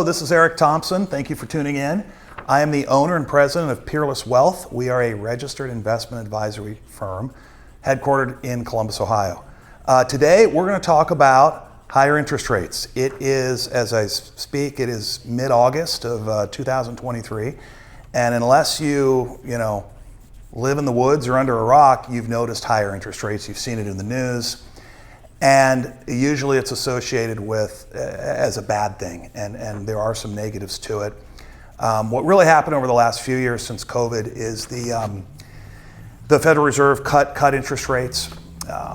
Hello, this is Eric Thompson. Thank you for tuning in. I am the owner and president of Peerless Wealth. We are a registered investment advisory firm headquartered in Columbus, Ohio. Today, we're going to talk about higher interest rates. It is, as I speak, it is mid-August of 2023. And unless you live in the woods or under a rock, you've noticed higher interest rates. You've seen it in the news. And usually it's associated with as a bad thing, and there are some negatives to it. What really happened over the last few years since COVID is the Federal Reserve cut interest rates.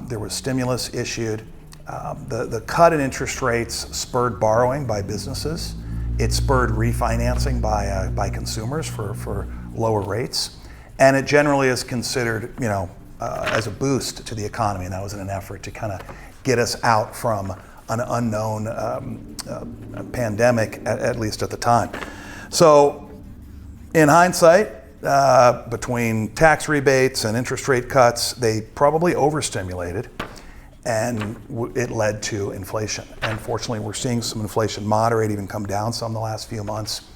There was stimulus issued. The cut in interest rates spurred borrowing by businesses. It spurred refinancing by consumers for lower rates, and it generally is considered as a boost to the economy, and that was in an effort to kind of get us out from an unknown pandemic, at least at the time. So in hindsight, between tax rebates and interest rate cuts, they probably overstimulated, and it led to inflation. And fortunately, we're seeing some inflation moderate, even come down some the last few months.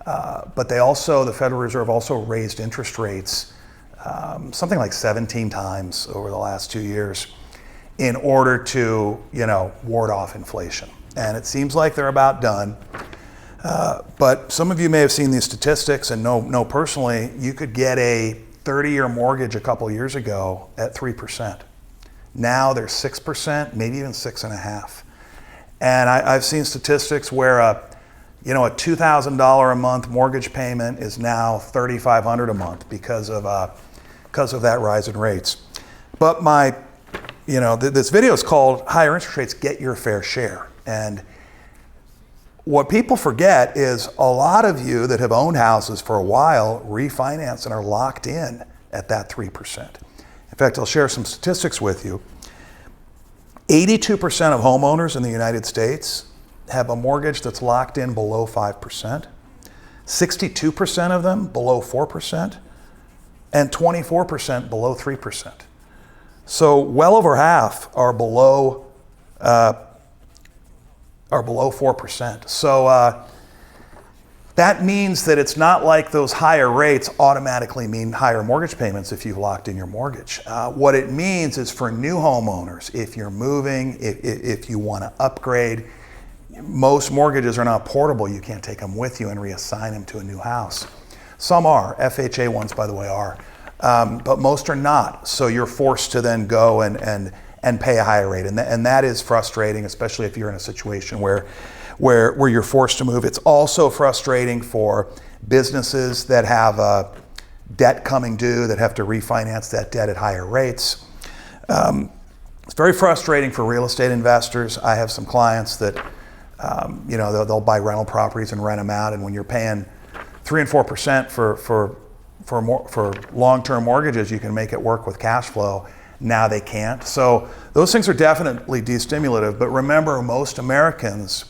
But the Federal Reserve also raised interest rates something like 17 times over the last 2 years in order to, ward off inflation. And it seems like they're about done. But some of you may have seen these statistics and know personally, you could get a 30-year mortgage a couple years ago at 3%. Now they're 6%, maybe even 6.5%. And I've seen statistics where a $2,000 a month mortgage payment is now $3,500 a month because of that rise in rates. But this video is called Higher Interest Rates Get Your Fair Share. And what people forget is a lot of you that have owned houses for a while refinance and are locked in at that 3%. In fact, I'll share some statistics with you. 82% of homeowners in the United States have a mortgage that's locked in below 5%. 62% of them below 4%, and 24% below 3%. So well over half are below 4%. So that means that it's not like those higher rates automatically mean higher mortgage payments if you've locked in your mortgage. What it means is for new homeowners, if you're moving, if you want to upgrade, most mortgages are not portable. You can't take them with you and reassign them to a new house. Some are. FHA ones, by the way, are. But most are not. So you're forced to then go and pay a higher rate. And that is frustrating, especially if you're in a situation where you're forced to move. It's also frustrating for businesses that have debt coming due, that have to refinance that debt at higher rates. It's very frustrating for real estate investors. I have some clients that they'll buy rental properties and rent them out, and when you're paying 3 and 4% for long-term mortgages, you can make it work with cash flow. Now they can't. So those things are definitely destimulative. But remember, most Americans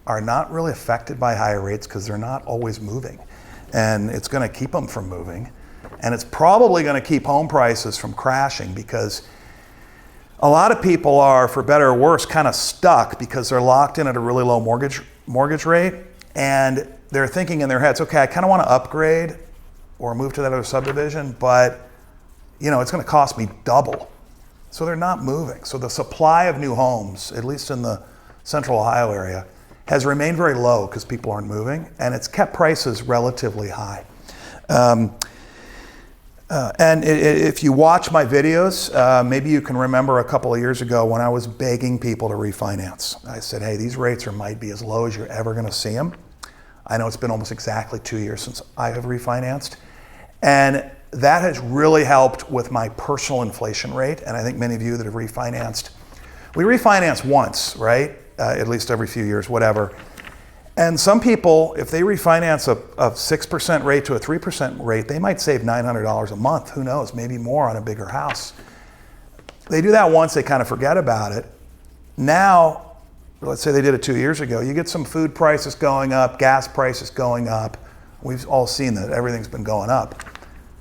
are not really affected by higher rates because they're not always moving. And it's going to keep them from moving. And it's probably going to keep home prices from crashing because a lot of people are, for better or worse, kind of stuck because they're locked in at a really low mortgage rate. And they're thinking in their heads, okay, I kind of want to upgrade or move to that other subdivision, but it's going to cost me double. So they're not moving. So the supply of new homes, at least in the central Ohio area, has remained very low because people aren't moving, and it's kept prices relatively high. And if you watch my videos, maybe you can remember a couple of years ago when I was begging people to refinance. I said, hey, these rates might be as low as you're ever going to see them. I know it's been almost exactly 2 years since I have refinanced. And that has really helped with my personal inflation rate. And I think many of you that have refinanced, we refinance once, right? At least every few years, whatever. And some people, if they refinance a 6% rate to a 3% rate, they might save $900 a month. Who knows? Maybe more on a bigger house. They do that once, they kind of forget about it. Now, let's say they did it 2 years ago, you get some food prices going up, gas prices going up. We've all seen that everything's been going up.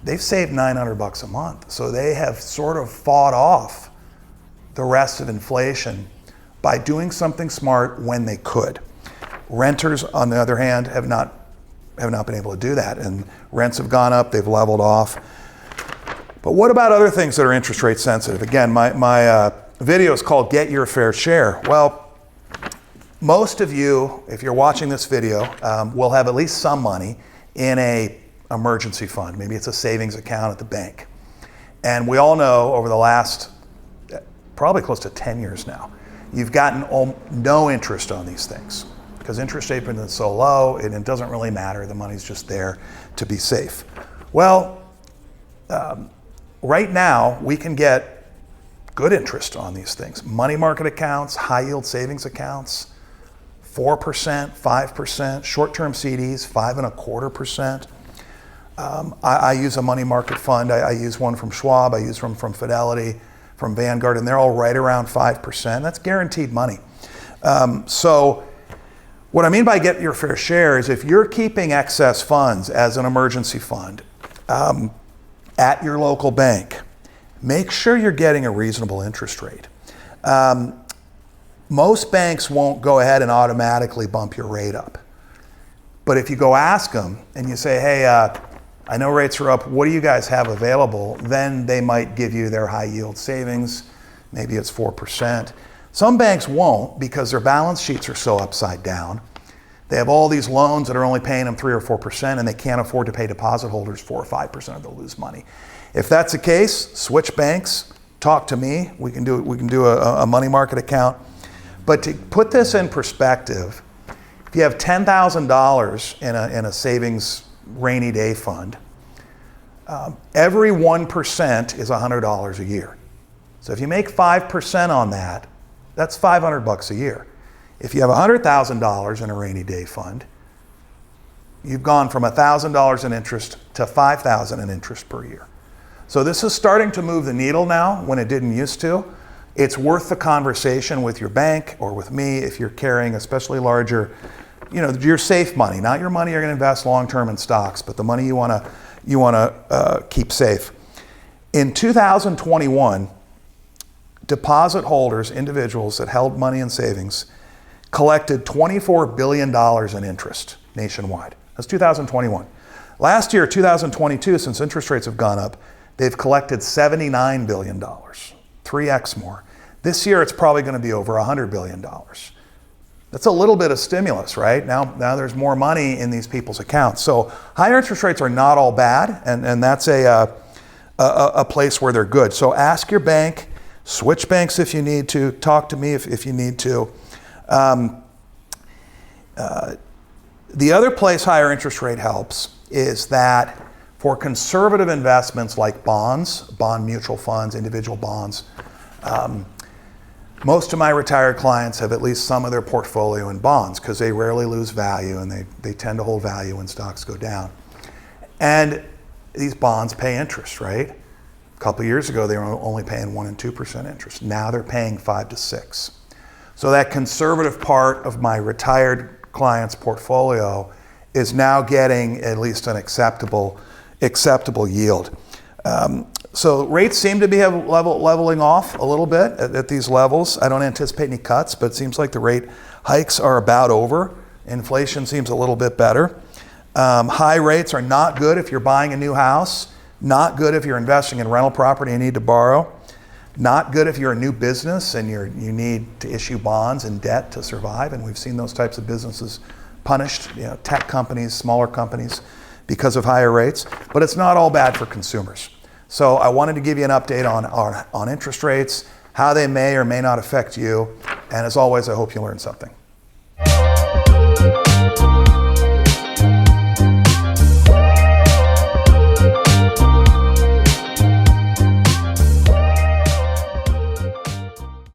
They've saved $900 a month. So they have sort of fought off the rest of inflation by doing something smart when they could. Renters, on the other hand, have not been able to do that, and rents have gone up, they've leveled off. But what about other things that are interest rate sensitive? Again, my video is called Get Your Fair Share. Well, most of you, if you're watching this video, will have at least some money in a emergency fund. Maybe it's a savings account at the bank. And we all know over the last probably close to 10 years now, you've gotten no interest on these things because interest rate is so low and it doesn't really matter. The money's just there to be safe. Well, right now we can get good interest on these things. Money market accounts, high yield savings accounts, 4%, 5%, short-term CDs, 5.25%. I use a money market fund. I use one from Schwab. I use one from Fidelity, from Vanguard, and they're all right around 5%. That's guaranteed money. So what I mean by get your fair share is if you're keeping excess funds as an emergency fund at your local bank, make sure you're getting a reasonable interest rate. Most banks won't go ahead and automatically bump your rate up. But if you go ask them and you say, hey, I know rates are up, what do you guys have available? Then they might give you their high yield savings. Maybe it's 4%. Some banks won't because their balance sheets are so upside down. They have all these loans that are only paying them 3 or 4% and they can't afford to pay deposit holders 4 or 5% or they'll lose money. If that's the case, switch banks, talk to me. We can do a money market account. But to put this in perspective, if you have $10,000 in a savings rainy day fund, every 1% is $100 a year. So if you make 5% on that, that's $500 a year. If you have $100,000 in a rainy day fund, you've gone from $1,000 in interest to $5,000 in interest per year. So this is starting to move the needle now when it didn't used to. It's worth the conversation with your bank or with me if you're carrying especially larger, your safe money, not your money you're going to invest long-term in stocks, but the money you want to keep safe. In 2021, deposit holders, individuals that held money in savings, collected $24 billion in interest nationwide. That's 2021. Last year, 2022, since interest rates have gone up, they've collected $79 billion, 3x more. This year, it's probably going to be over $100 billion. That's a little bit of stimulus, right? Now there's more money in these people's accounts. So higher interest rates are not all bad, and that's a place where they're good. So ask your bank, switch banks if you need to, talk to me if you need to. The other place higher interest rate helps is that for conservative investments like bonds, bond mutual funds, individual bonds, most of my retired clients have at least some of their portfolio in bonds because they rarely lose value and they tend to hold value when stocks go down. And these bonds pay interest, right? A couple of years ago, they were only paying 1% and 2% interest. Now they're paying 5 to 6. So that conservative part of my retired clients' portfolio is now getting at least an acceptable yield. So rates seem to be leveling off a little bit at these levels. I don't anticipate any cuts, but it seems like the rate hikes are about over. Inflation seems a little bit better. High rates are not good if you're buying a new house, not good if you're investing in rental property and need to borrow, not good if you're a new business and you need to issue bonds and debt to survive. And we've seen those types of businesses punished, tech companies, smaller companies, because of higher rates. But it's not all bad for consumers. So I wanted to give you an update on interest rates, how they may or may not affect you. And as always, I hope you learned something.